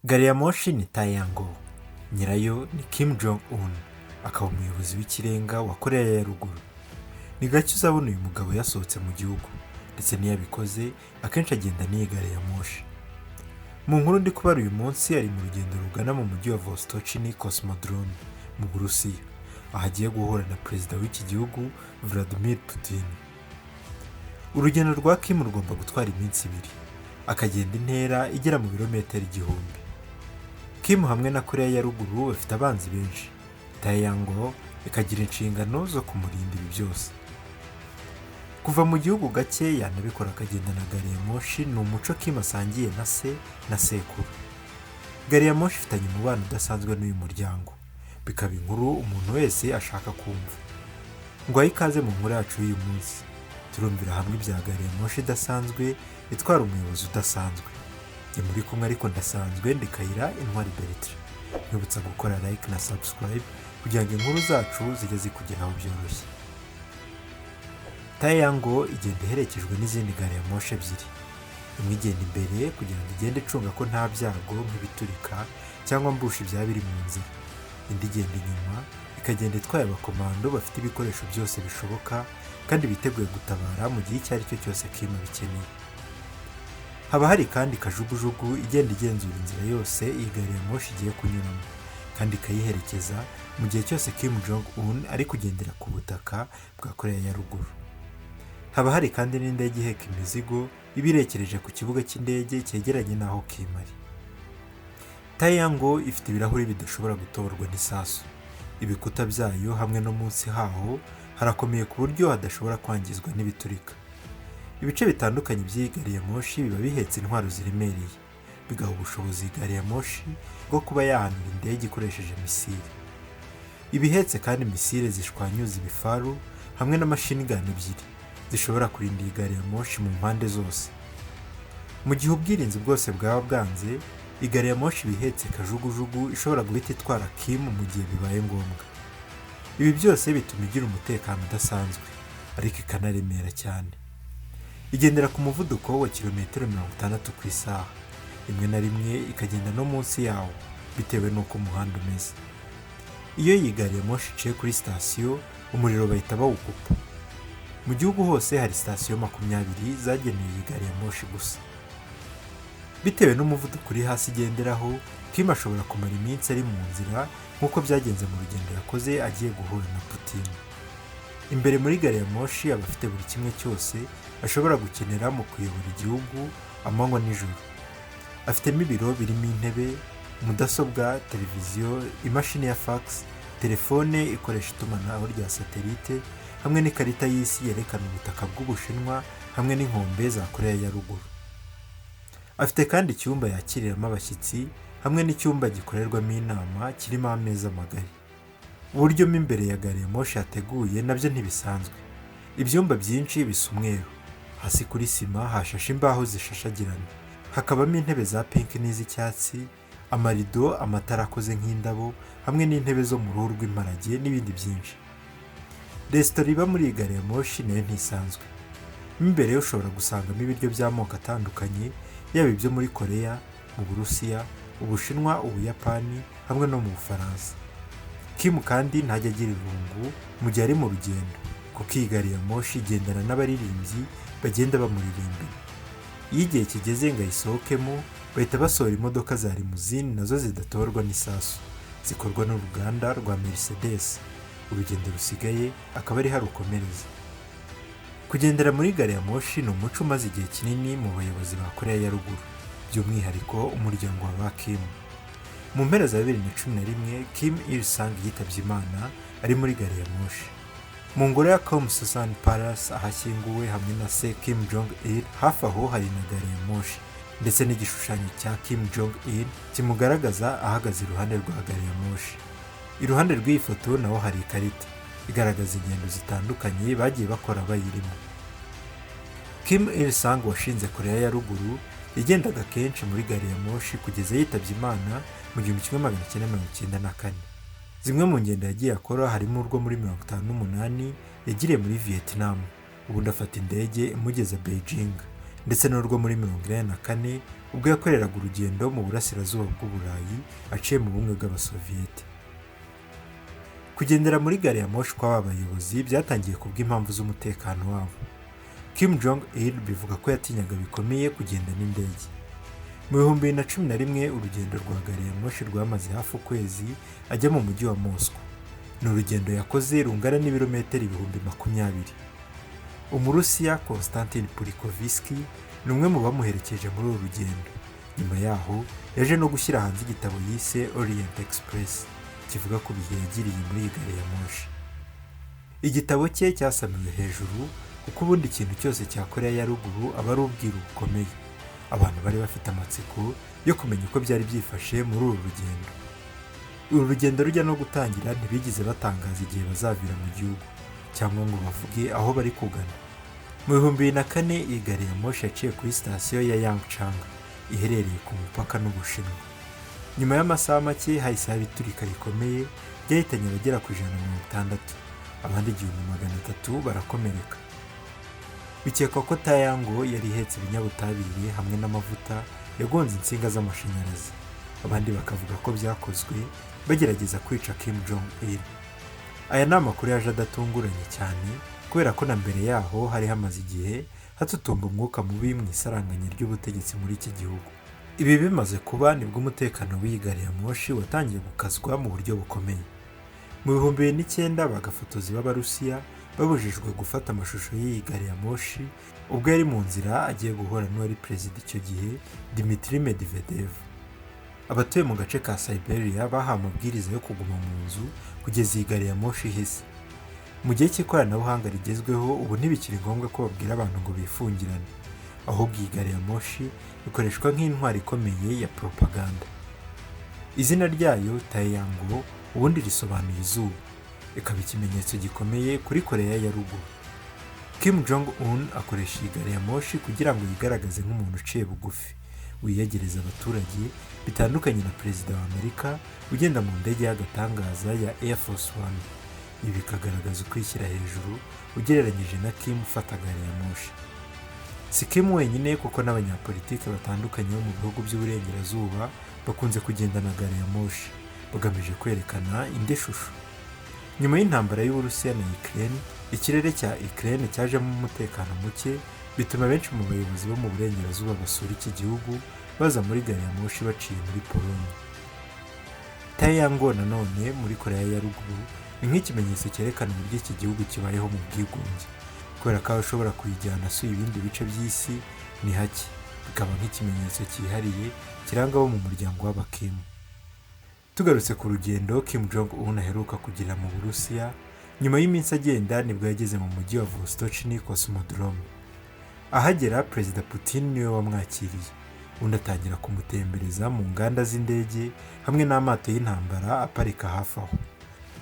Gari ya Moshi ni Taeyangho, nyirayo ni Kim Jong-un, akaba umuyobozi w'ikirenga wa Koreya ya Ruguru. Ni gake uzabona uyu mugabo yasohotse mu gihugu, ndetse n'iyo abikoze akenshi agenda n'iyi gari ya Moshi. Mu nkuru ndi kubara uyu munsi ari mu rugendo rugana mu mujyi wa Vostochny Cosmodrome mu Burusiya, aho agiye guhura na perezida w'iki gihugu Vladimir Putin. Urugendo rwa Kim rugomba gutwara iminsi 2, akagenda intera igera mu birometero 1000. Kim hamwe na Koreya ya Ruguru bafite abanzi benshi. Taeyangho ikagira inshingano zo kumurinda ibi byose. Kuva mu gihugu gake yanabikora akagenda na gari ya Moshi ni umuco Kim asangiye na se na sekuru. Gari ya Moshi ifitanye umubano udasanzwe n'uyu muryango, bikaba inkuru umuntu wese ashaka kumva. Ngo ahe ikaze mu nkuru yacu y'uyu munsi, turumvira hamwe ibya gari ya Moshi idasanzwe itwara umuyobozi udasanzwe. Njye muri kumwe ariko ndasanzwe ndi Kayira intwari Bertrand. Nibutsa gukora like na subscribe kugira ngo inkuru zacu zijye zikugeraho byoroshye. Taeyangho igenda iherekejwe n'izindi gari ya Moshi ebyiri. Imwe igenda imbere kugira ngo igende icunga ko nta byago nk'ibiturika cyangwa mbushi byaba biri mu nzira. Indi igenda inyuma ikagenda itwaye abakomando bafite ibikoresho byose bishoboka kandi biteguye gutabara mu gihe icyo ari cyo cyose Kim bikeneye. Haba hari kandi kajugujugu igenda igenzura inzira yose iyi gari ya Moshi igiye kunyuramo, kandi ikayiherekeza mu gihe cyose Kim Jong-un ari kugendera ku butaka bwa Koreya ya Ruguru. Haba hari kandi n'indege iheka imizigo ibirekereje ku kibuga cy'indege cyegeranye n'aho Kim ari. Taeyangho ifite ibirahuri bidashobora gutorwa n'isasu. Ibikuta byayo hamwe no munsi haho harakomeye ku buryo hadashobora kwangizwa n'ibiturika. Ibice bitandukanye by'iyi gari ya Moshi biba bihetse intwaro ziremereye, bigaha ubushobozi gari ya Moshi bwo kuba yahanura indege ikoresheje misile. Ibihetse kandi misile zishwanyuza ibifaru hamwe na machine gun ebyiri zishobora kurinda iyi gari ya Moshi mu mpande zose. Mu gihe ubwirinzi bwose bwaba bwanze, igari ya Moshi bihetse kajugujugu ishobora guhita itwara Kim mu gihe bibaye ngombwa. Ibi byose bituma igira umutekano udasanzwe, ariko ikanaremera cyane. Igendera ku muvuduko wa kilometero 60 ku isaha, rimwe na rimwe ikagenda no munsi yawo bitewe n'uko umuhanda umeze. Iyo iyi gari ya Moshi iciye kuri sitasiyo, umuriro bahita bawukupa. Mu gihugu hose hari sitasiyo 20 zagenewe iyi gari ya Moshi gusa. Bitewe n'umuvuduko uri hasi igenderaho, Kim ashobora kumara iminsi ari mu nzira nk'uko byagenze mu rugendo yakoze agiye guhura na Putin. Imbere muri gari ya Moshi aba afite buri kimwe cyose ashobora gukenera mu kuyobora igihugu amanywa n'ijoro. Afitemo ibiro birimo intebe, mudasobwa, televiziyo, imashini ya fax, telefone ikoresha itumanaho rya satelite hamwe n'ikarita y'isi yerekana ubutaka bw'Ubushinwa hamwe n'inkombe za Koreya ya Ruguru. Afite kandi icyumba yakiriramo abashyitsi hamwe n'icyumba gikorerwamo inama kirimo ameza magari. Uburyo mo imbere ya gari ya Moshi yateguye nabyo ntibisanzwe. Ibyumba byinshi bisa umweru, hasi kuri sima hashashe imbaho zishashagirana. Hakabamo intebe za pink n'iz'icyatsi, amarido, amatara akoze nk'indabo hamwe n'intebe zo mu ruhu rw'imparage n'ibindi byinshi. Resitora iba muri iyi gari ya Moshi nayo ntisanzwe. Imbere ushobora gusangamo ibiryo by'amoko atandukanye, yaba ibyo muri Koreya, mu Burusiya, Ubushinwa, Ubuyapani hamwe no mu Bufaransa. Kim kandi ntajya agira irungu mu gihe ari mu rugendo, kuko iyi gari ya Moshi igendana n'abaririmbyi bagenda bamuririmbira. Iyo igihe kigeze ngo ayisohokemo, bahita basohora imodoka za limuzini nazo zidatorwa n'isasu, zikorwa n'uruganda rwa Mercedes. Urugendo rusigaye akaba ari harukomereza. Kugendera muri gari ya Moshi ni umuco umaze igihe kinini mu bayobozi ba Koreya ya Ruguru, by'umwihariko umuryango wa Kim. Mu mpera za 2011 Kim Il-sung yitabye Imana ari muri gari ya Moshi. Mu ngoro ya Kumsusan Palace ahashyinguwe hamwe na se Kim Jong-il, hafi aho hari na gari ya Moshi ndetse n'igishushanyo cya Kim Jong-il kimugaragaza ahagaze iruhande rwa gari ya Moshi. Iruhande rw'iyi foto naho hari ikarita igaragaza ingendo zitandukanye bagiye bakora bayirimo. Kim Il-sung washinze Koreya ya Ruguru yagendaga kenshi muri gari ya Moshi kugeza yitabye Imana mu 1994. Zimwe mu ngendo yagiye akora harimo urwo muri 58 yagiriye muri Vietnam, ubundi afata indege imugeza Beijing, ndetse n'urwo muri 1984 ubwo yakoreraga urugendo mu burasirazuba bw'Uburayi aciye mu bumwe bw'Abasoviyete. Kugendera muri gari ya moshi kw'aba bayobozi byatangiye kubw'impamvu z'umutekano wabo. Kim Jong-un bivuga ko yatinyaga bikomeye kugenda n'indege. Mu 2011 urugendo rwa gari ya moshi rwamaze hafi ukwezi ajya mu mujyi wa Moscow. Ni urugendo yakoze rungana n'ibirometero 20,000. Umurusiya Konstantin Purikovski ni umwe mu bamuherekeje muri uru rugendo. Nyuma yaho yaje no gushyira hanze igitabo yise Orient Express kivuga ku bihe yagiriye muri gari ya moshi. Igitabo cye cyasamiwe hejuru kuko ubundi ikintu cyose cya Koreya ya Ruguru aba ari ubwiru bukomeye. Abantu bari bafite amatsiko yo kumenya uko byari byifashe muri uru rugendo. Uru rugendo rujya no gutangira ntibigize batangaza igihe bazavira mu gihugu cyangwa ngo bavuge aho bari kugana. Mu 2004 iyi gari ya moshi yaciye kuri sitasiyo ya Yangchang iherereye ku mupaka n'Ubushinwa. Nyuma y'amasaha make hahise haba iturika rikomeye ryahitanye abagera ku 160, abandi 1,300 barakomereka. Bikekwa ko Taeyangho yari ihetse ibinyabutabire hamwe n'amavuta yagonze insinga z'amashanyarazi. Abandi bakavuga ko byakozwe bagerageza kwica Kim Jong-un. Aya ni amakuru yaje adatunguranye cyane kubera ko na mbere yaho hari hamaze igihe hatutumba umwuka mubi mu isaranganya ry'ubutegetsi muri iki gihugu. Ibi bimaze kuba nibwo umutekano w'iyi gari ya moshi watangiye gukazwa mu buryo bukomeye. Mu 2009 bagafotozi b'Abarusiya babujijwe gufata amashusho y'iyi gari ya moshi ubwo yari mu nzira agiye guhura n'uwari perezida icyo gihe Dmitry Medvedev. Abatuye mu gace ka Siberia bahawe amabwiriza yo kuguma mu nzu kugeza iyi gari ya moshi ihise. Mu gihe cy'ikoranabuhanga rigezweho ubu ntibikiri ngombwa ko babwira abantu ngo bifungirane, ahubwo iyi gari ya moshi ikoreshwa nk'intwari ikomeye ya propaganda. Izina ryayo Taeyangho ubundi risobanuye izuba, ikaba ikimenyetso gikomeye kuri Koreya ya Ruguru. Kim Jong-un akoresha iyi gari ya moshi kugira ngo yigaragaze nk'umuntu uciye bugufi, wiyegereza abaturage, bitandukanye na perezida wa Amerika ugenda mu ndege y'agatangaza ya Air Force One. Ibi bikagaragaza ukwishyira hejuru ugereranyije na Kim ufata gari ya moshi. Si Kim wenyine kuko n'abanyapolitike batandukanye bo mu bihugu by'uburengerazuba bakunze kugendana gari ya moshi bagamije kwerekana indi shusho. Nyuma y'intambara y'Uburusiya na Ukraine, ikirere cya Ukraine cyajemo umutekano muke bituma benshi mu bayobozi bo mu burengerazuba basura iki gihugu baza muri gari ya moshi baciye muri Polonye. Taeyangho nanone muri Koreya ya Ruguru ni nk'ikimenyetso cyerekana uburyo iki gihugu kibayeho mu bwigunge, kubera ko ashobora kuyijyana asuye ibindi bice by'isi ni hake, bikaba nk'ikimenyetso cyihariye kiranga abo mu muryango w'Abakimu. Tugarutse ku rugendo Kim Jong-un aheruka kugira mu Burusiya, nyuma y'iminsi agenda nibwo yageze mu mujyi wa Vostochny Cosmodrome. Ahagera Perezida Putin niwe wamwakiriye, undi atangira kumutembereza mu nganda z'indege hamwe n'amato y'intambara aparika hafi aho.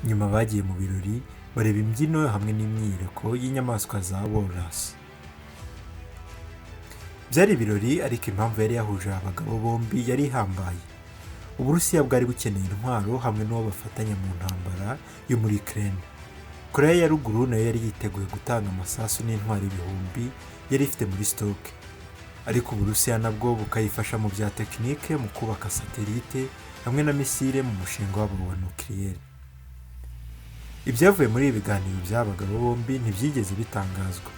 Nyuma bagiye mu birori bareba imbyino hamwe n'imyiyereko y'inyamaswa za walrus. Byari ibirori ariko impamvu yari yahuje abagabo bombi yari ihambaye. Uburusiya bwari bukeneye intwaro hamwe n'uwo bafatanya mu ntambara yo muri Ukraine. Koreya ya Ruguru nayo yari yiteguye gutanga amasasu n'intwaro ibihumbi yari ifite muri stock. Ariko Uburusiya nabwo bukayifasha mu bya tekinike mu kubaka satelite hamwe na misile mu mushinga wabo wa nucleaire. Ibyavuye muri ibi biganiro by'abagabo bombi ntibyigeze bitangazwa,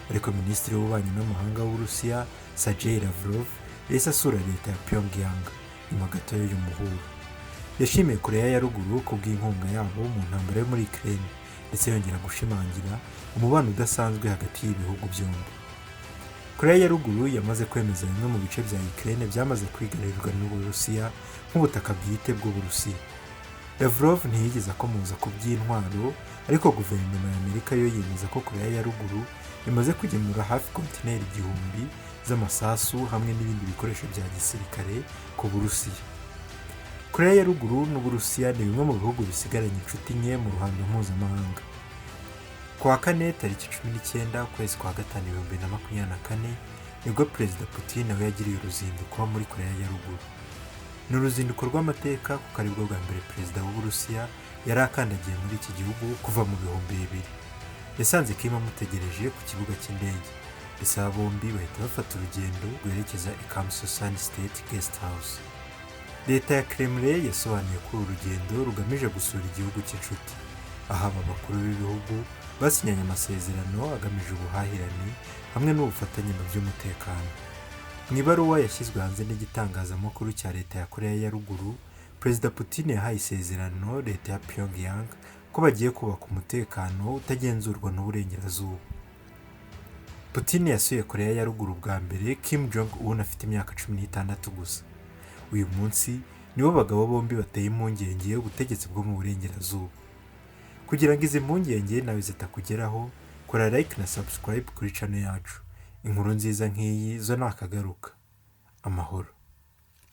ariko Minisitiri w'Ububanyi n'Amahanga w'Uburusiya Sergei Lavrov yahise asura leta ya Pyongyang nyuma gato y'uyu muhuro. Yashimiye Koreya ya Ruguru ku bw'inkunga yabo mu ntambara yo muri Ukraine ndetse yongera gushimangira umubano udasanzwe hagati y'ibihugu byombi. Koreya ya Ruguru yamaze kwemeza bimwe mu bice bya Ukraine byamaze kwigarurirwa n'Uburusiya nk'ubutaka bwite bw'Uburusiya. Lavrov ntiyigeze akomoza ku by'intwaro, ariko guverinoma ya Amerika yo yemeza ko Koreya ya Ruguru imaze kugemura hafi kontineri 1000 z'amasasu hamwe n'ibindi bikoresho bya gisirikare ku Burusiya. Koreya ya Ruguru n'Uburusiya ni bimwe mu bihugu bisigaranye inshuti nke mu ruhando mpuzamahanga. Ku wa kane tariki 19 ukwezi kwa gatanu 2024 nibwo Perezida Putin nawe yagiriye uruzinduko muri Koreya ya Ruguru. Ni uruzinduko rw'amateka kuko ari bwo bwa mbere Perezida w'Uburusiya yari akandagiye muri iki gihugu kuva mu 2000. Yasanze Kim amutegereje ku kibuga cy'indege. ndetse aba bombi bahita bafata urugendo rwerekeza i Kamsosan State Guest House. Leta ya Kremlin yasobanuye ko uru rugendo rugamije gusura igihugu cy'inshuti, aho aba bakuru b'ibihugu basinyanye amasezerano agamije ubuhahirane hamwe n'ubufatanye mu by'umutekano. Mu ibaruwa yashyizwe hanze n'igitangazamakuru cya leta ya Koreya ya Ruguru, Perezida Putin yahaye isezerano leta ya Pyongyang ko bagiye kubaka umutekano utagenzurwa n'uburengerazuba. Putin yasuye Koreya ya Ruguru bwa mbere Kim Jong-un afite imyaka 16 gusa. Uyu munsi nibo bagabo bombi bateye impungenge ubutegetsi bwo mu burengerazuba. Kugira ngo izi mpungenge nawe zitakugeraho, kora like na subscribe kuri channel yacu. Inkuru nziza nk'iyi zo nakagaruka. Amahoro.